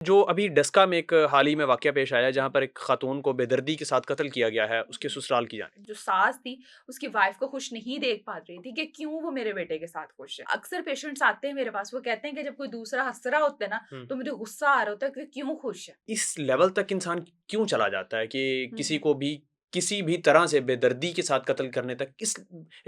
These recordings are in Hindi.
जो अभी डस्का में एक हाल ही में वाक़या पेश आया जहाँ पर एक ख़ातून को बेदर्दी के साथ कत्ल किया गया है उसके ससुराल की जानिब। जो सास थी, उसकी वाइफ को खुश नहीं देख पा रही थी कि क्यों वो मेरे बेटे के साथ खुश है। अक्सर पेशेंट्स आते हैं मेरे पास, वो कहते हैं कि जब कोई दूसरा हँस रहा होता है ना, हुँ। तो मुझे गुस्सा आ रहा होता है कि क्यों खुश है। इस लेवल तक इंसान क्यों चला जाता है कि हुँ, किसी हुँ। को भी किसी भी तरह से बेदर्दी के साथ कत्ल करने तक किस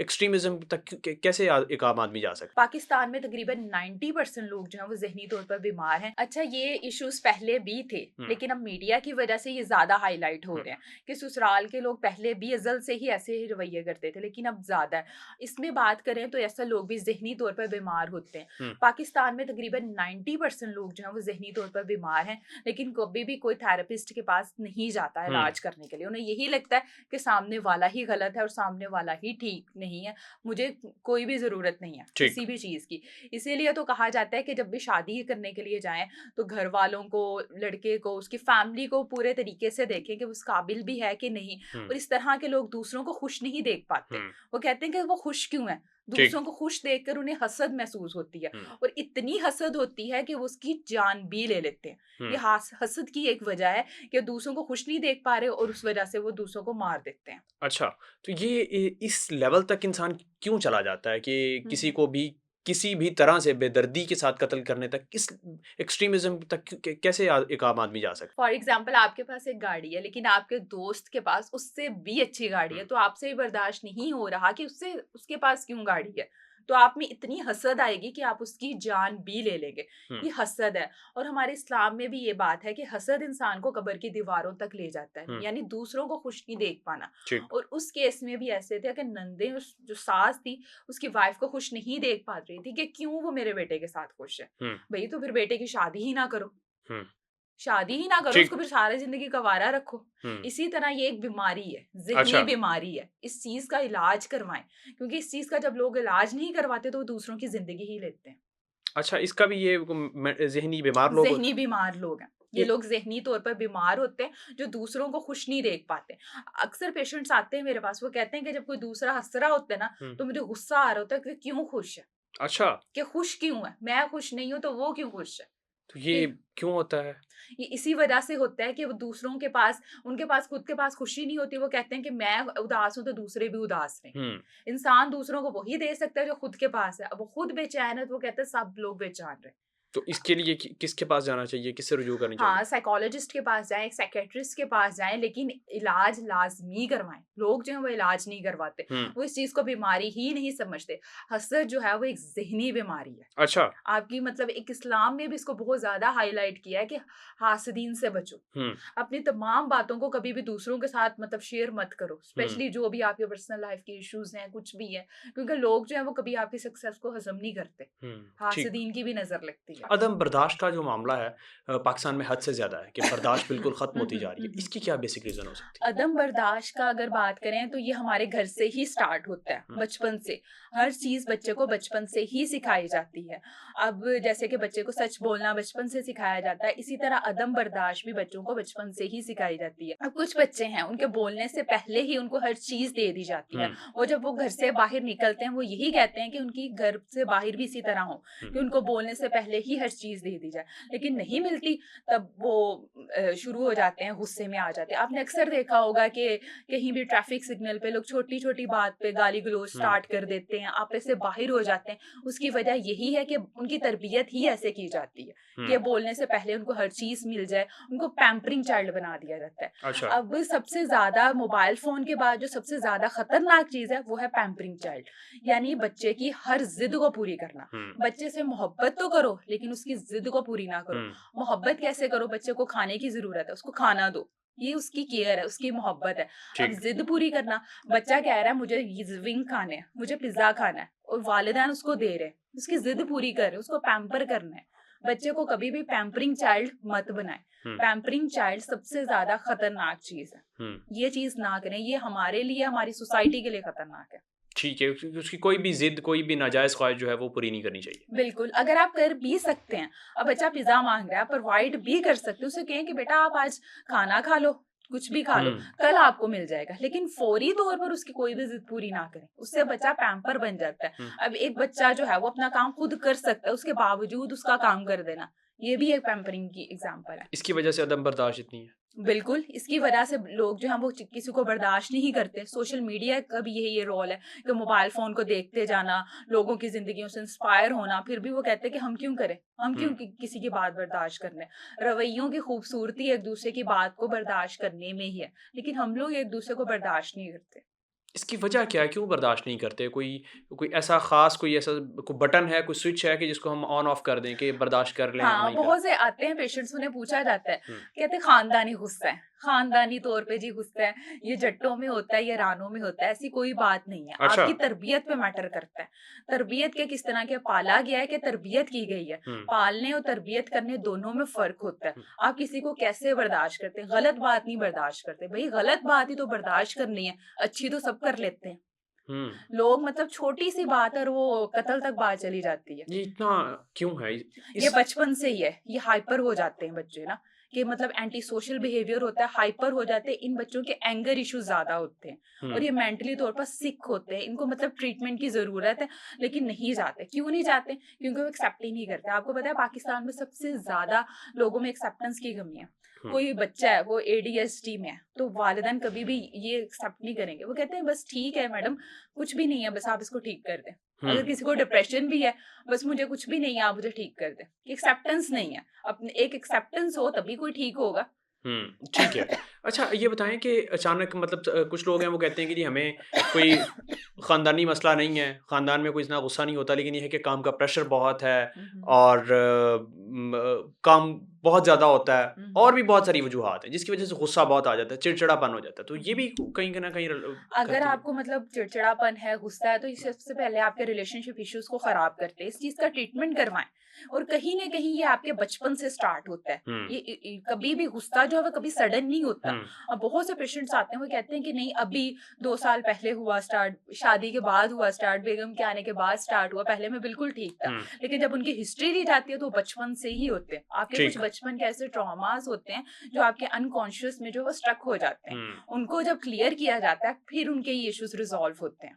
एक्सट्रीमिज़्म तक कैसे एक आम आदमी जा सकता पाकिस्तान में तकरीबन 90% लोग जो हैं वो ज़हनी तौर पर बीमार हैं। अच्छा, ये इश्यूज़ पहले भी थे, है? लेकिन अब मीडिया की वजह से ये ज़्यादा हाइलाइट हो हुँ, रहे हैं कि ससुराल के लोग पहले भी अज़ल से ही ऐसे ही रवैये करते थे, लेकिन अब ज़्यादा है। इसमें बात करें तो ऐसा लोग भी ज़हनी तौर पर बीमार होते हैं। हुँ, पाकिस्तान में तकरीबन 90% लोग जो हैं वो ज़हनी तौर पर बीमार हैं, लेकिन कभी भी कोई थेरेपिस्ट के पास नहीं जाता है हुँ, इलाज करने के लिए। उन्हें यही लगता है कि सामने वाला ही गलत है और सामने वाला ही ठीक नहीं है, मुझे कोई भी ज़रूरत नहीं है ठीक। किसी भी चीज़ की। इसीलिए तो कहा जाता है कि जब भी शादी करने के लिए जाएँ, तो घर वालों को, लड़के को, उसकी फैमिली को पूरे तरीके से देखें कि वो उस काबिल भी है कि नहीं। हुँ, और इस तरह के लोग दूसरों को खुश नहीं देख पाते। हुँ, वो कहते हैं कि वो खुश क्यों है? ठीक। दूसरों को खुश देखकर उन्हें हसद महसूस होती है, हुँ, और इतनी हसद होती है कि वो उसकी जान भी ले लेते हैं। हुँ। ये हसद की एक वजह है कि दूसरों को खुश नहीं देख पा रहे और उस वजह से वो दूसरों को मार देते हैं। अच्छा, तो ये इस लेवल तक इंसान क्यों चला जाता है कि हुँ, किसी हुँ। को भी किसी भी तरह से बेदर्दी के साथ कत्ल करने तक किस एक्सट्रीमिज़्म तक कैसे एक आम आदमी जा सकता फॉर एग्जाम्पल आपके पास एक गाड़ी है, लेकिन आपके दोस्त के पास उससे भी अच्छी गाड़ी है? है, हुँ, तो आपसे भी बर्दाश्त नहीं हो रहा कि उससे उसके पास क्यों गाड़ी है। तो आप में इतनी हसद आएगी कि आप उसकी जान भी ले लेंगे। हुँ, ये हसद है। और हमारे इस्लाम में भी ये बात है कि हसद इंसान को कब्र की दीवारों तक ले जाता है, हुँ, यानी दूसरों को खुश नहीं देख पाना। ठीक। और उस केस में भी ऐसे थे कि नंदे जो सास थी, उसकी वाइफ को खुश नहीं देख पा रही थी कि क्यों वो मेरे बेटे के साथ खुश है। हुँ, भाई, तो फिर बेटे की शादी ही ना करो। हुँ, शादी ही ना करो, ठीक। उसको फिर सारी ज़िंदगी गँवारा रखो। हुँ, इसी तरह ये एक बीमारी है, ज़हनी अच्छा, बीमारी है। इस चीज़ का इलाज करवाएँ, क्योंकि इस चीज़ का जब लोग इलाज नहीं करवाते तो वो दूसरों की ज़िंदगी ही लेते हैं। अच्छा इसका भी ये ज़हनी बीमार लोग ज़हनी होते बीमार लोग हैं। ये ये लोग ज़हनी तौर पर बीमार होते हैं, जो दूसरों को खुश नहीं देख पाते। अक्सर पेशेंट्स आते हैं मेरे पास, वो कहते हैं कि जब कोई दूसरा हँस रहा होता है ना, हुँ, तो मुझे गुस्सा आ रहा होता है कि क्यों खुश है? अच्छा, कि खुश क्यों है? मैं खुश नहीं हूँ, तो वो क्यों खुश है? तो ये कि क्यों होता है? ये इसी वजह से होता है कि वो दूसरों के पास, उनके पास खुद के पास खुशी नहीं होती, वो कहते हैं कि मैं उदास हूँ तो दूसरे भी उदास रहें। हुँ, इंसान दूसरों को वही दे सकता है जो खुद के पास है। अब वो खुद बेचैन है तो वो कहते हैं सब लोग बेचैन रहें। तो इसके लिए किसके पास जाना चाहिए? किससे रुजू करनी चाहिए? हाँ, साइकोलॉजिस्ट के पास जाएँ, एक साइकियाट्रिस्ट के पास जाएँ, लेकिन इलाज लाज़मी करवाएँ। लोग जो हैं वो इलाज नहीं करवाते। हुँ, वो इस चीज़ को बीमारी ही नहीं समझते। हसद जो है वो एक ज़हनी बीमारी है। अच्छा, आपकी मतलब एक इस्लाम ने भी इसको बहुत ज़्यादा हाइलाइट किया है कि हासदीन से बचो। हुँ, अपनी तमाम बातों को कभी भी दूसरों के साथ मतलब शेयर मत करो, हुँ, स्पेशली जो भी आपके पर्सनल लाइफ के इश्यूज़ हैं, कुछ भी है, क्योंकि लोग जो हैं वो कभी आपकी सक्सेस को हज़म नहीं करते। हुँ, ठीक। हासदीन की भी नज़र लगती है। अदम बर्दाश्त का जो मामला है पाकिस्तान में हद से ज़्यादा है कि बर्दाश्त बिल्कुल ख़त्म हुँ, होती हुँ, जा रही हुँ, है। हुँ। इसकी क्या बेसिक रीज़न हो सकती है? अदम बर्दाश्त का अगर बात करें तो ये हमारे घर से ही स्टार्ट होता है, हुँ, बचपन से। हर चीज़ बच्चे को बचपन से ही सिखाई जाती है। अब जैसे कि बच्चे को सच बोलना बचपन से सिखाया जाता है, इसी तरह अदम बर्दाश्त भी बच्चों को बचपन से ही सिखाई जाती है। अब कुछ बच्चे हैं, उनके बोलने से पहले ही उनको हर चीज़ दे दी जाती हुँ, है। वो जब वो घर से बाहर निकलते हैं, वो यही कहते हैं कि उनकी घर से बाहर भी इसी तरह हो, हुँ, कि उनको बोलने से पहले ही हर चीज़ दे दी जाए। लेकिन नहीं मिलती, तब वो शुरू हो जाते हैं, गुस्से में आ जाते हैं। आपने अक्सर देखा होगा कि कहीं भी ट्रैफिक सिग्नल पे लोग छोटी-छोटी बात पे गाली-गलौज हुँ, स्टार्ट कर देते हैं, आपस से बाहिर हो जाते हैं। उसकी वजह यही है कि उनकी तरबियत ही ऐसे की जाती है हुँ, कि बोलने से पहले उनको हर चीज़ मिल जाए, उनको पैम्परिंग चाइल्ड बना दिया जाता है। अच्छा, अब सबसे ज़्यादा मोबाइल फ़ोन के बाद जो सबसे ज़्यादा खतरनाक चीज़ है, वो है पैम्परिंग चाइल्ड, यानी बच्चे की हर ज़िद को पूरी करना। हुँ, बच्चे से मोहब्बत तो करो, लेकिन उसकी ज़िद को पूरी ना करो। हुँ, मोहब्बत कैसे करो? बच्चे को खाने की ज़रूरत है, उसको खाना दो। ये उसकी केयर है, उसकी मोहब्बत है। अब ठीक, ज़िद पूरी करना, बच्चा कह रहा है मुझे ये विंग खाने हैं, मुझे पिज़्ज़ा खाना है और वालिदैन उसको दे रहे हैं। उसकी ज़िद पूरी कर रहे हैं, उसको पैम्पर करना है। बच्चे को कभी भी पैम्परिंग चाइल्ड मत बनाएँ। हुँ, पैम्परिंग चाइल्ड सबसे ज़्यादा खतरनाक चीज़ है। हुँ, ये चीज़ ना करें, ये हमारे लिए, हमारी सोसाइटी के लिए खतरनाक है। ठीक है, उसकी कोई भी ज़िद, कोई भी नाजायज़ ख़्वाहिश जो है वो पूरी नहीं करनी चाहिए। बिल्कुल, अगर आप कर भी सकते हैं, अब बच्चा पिज़्ज़ा माँग रहा है, आप प्रोवाइड भी कर सकते हो, उसे कहें कि बेटा आप आज खाना खा लो, कुछ भी खा लो, हुँ, कल आपको मिल जाएगा। लेकिन फ़ौरी तौर पर उसकी कोई भी ज़िद पूरी ना करें, उससे बच्चा पैम्पर बन जाता है। हुँ, अब एक बच्चा जो है वो अपना काम खुद कर सकता है, उसके बावजूद उसका काम कर देना, ये भी एक पैम्परिंग की एग्जांपल है। इसकी वजह से अदम बर्दाश्त इतनी है। बिल्कुल, इसकी वजह से लोग जो हैं वो किसी को बर्दाश्त नहीं करते। सोशल मीडिया का भी यही ये रोल है कि मोबाइल फ़ोन को देखते जाना, लोगों की ज़िंदगियों से इंस्पायर होना, फिर भी वो कहते हैं कि हम क्यों करें? हम क्यों हुँ। किसी की बात बर्दाश्त कर लें? रवैयों की खूबसूरती एक-दूसरे की बात को बर्दाश्त करने में ही है, लेकिन हम लोग एक-दूसरे को बर्दाश्त नहीं करते। इसकी वजह क्या है? क्यों बर्दाश्त नहीं करते? कोई कोई ऐसा ख़ास कोई ऐसा कोई बटन है, कोई स्विच है कि जिसको हम ऑन ऑफ कर दें कि बर्दाश्त कर लें, हाँ, नहीं कर। बहुत से आते हैं पेशेंट्स, उन्हें पूछा जाता है, हुँ। कहते हैं खानदानी गुस्सा है, खानदानी तौर पे जी गुस्सा है, ये जट्टों में होता है, ये रानों में होता है, ऐसी कोई बात नहीं है। अच्छा। आपकी तरबियत पे मैटर करता है। तरबियत के किस तरह के पाला गया है कि तरबियत की गई है। हुँ, पालने और तरबियत करने दोनों में फ़र्क होता है। हुँ, आप किसी को कैसे बर्दाश्त करते हैं, गलत बात नहीं बर्दाश्त करते। भई गलत बात ही तो बर्दाश्त करनी है, अच्छी तो सब कर लेते हैं। हुँ। लोग मतलब छोटी-सी बात और वो कत्ल तक बात चली जाती है। ये इतना क्यों है? ये इस बचपन से ही है, ये हाइपर हो जाते हैं बच्चे ना, कि मतलब एंटी सोशल बिहेवियर होता है, हाइपर हो जाते हैं, इन बच्चों के एंगर इश्यूज ज्यादा होते हैं हुँ, और ये मेंटली तौर पर सिक होते हैं, इनको मतलब ट्रीटमेंट की जरूरत है, लेकिन नहीं जाते। क्यों नहीं जाते? क्योंकि वो एक्सेप्ट ही नहीं करते। आपको पता है पाकिस्तान में सबसे ज्यादा लोगों में एक्सेप्टेंस की कमी है। हुँ, कोई बच्चा है वो एडीएसडी में है तो वालिदैन कभी भी ये एक्सेप्ट नहीं करेंगे, वो कहते हैं बस ठीक है मैडम, कुछ भी नहीं है, बस आप इसको ठीक कर दें। हुँ। अगर किसी को डिप्रेशन भी है, बस मुझे कुछ भी नहीं है, आप मुझे ठीक कर दें। एक्सेप्टेंस नहीं है। अपने एक एक्सेप्टेंस हो तभी कोई ठीक होगा। हुँ, ठीक है। अच्छा ये बताएँ कि अचानक मतलब कुछ लोग हैं वो कहते हैं कि जी हमें कोई ख़ानदानी मसला नहीं है, ख़ानदान में कोई इतना गुस्सा नहीं होता, लेकिन ये है कि काम का प्रेशर बहुत है हम्म, और काम बहुत ज़्यादा होता है हम्म। और भी बहुत सारी वजूहात हैं, जिसकी वज़ह से गुस्सा बहुत आ जाता है, चिड़चिड़ापन हो जाता है। तो ये भी कहीं न कहीं अगर करती है। आपको मतलब चिड़चिड़ापन है, गुस्सा है, तो ये सबसे पहले आपके रिलेशनशिप इश्यूज को खराब करते हैं। इस चीज का ट्रीटमेंट करवाएं। और कहीं ना कहीं ये आपके बचपन से स्टार्ट होता है। हुँ, ये कभी भी गुस्सा जो है वो कभी सडन नहीं होता। हुँ, अब बहुत से पेशेंट्स आते हैं, वो कहते हैं कि नहीं अभी 2 साल पहले हुआ स्टार्ट, शादी के बाद हुआ स्टार्ट, बेगम के आने के बाद स्टार्ट हुआ, पहले मैं बिल्कुल ठीक था। हुँ, लेकिन जब उनकी हिस्ट्री दी जाती है तो वो बचपन से ही होते हैं। आपके कुछ ठीक। बचपन के ऐसे ट्रॉमास होते हैं जो आपके अनकॉन्शियस में जो वो स्ट्रक हो जाते हैं। हुँ। उनको जब क्लियर किया जाता है फिर उनके ये इश्यूज रिजॉल्व होते हैं।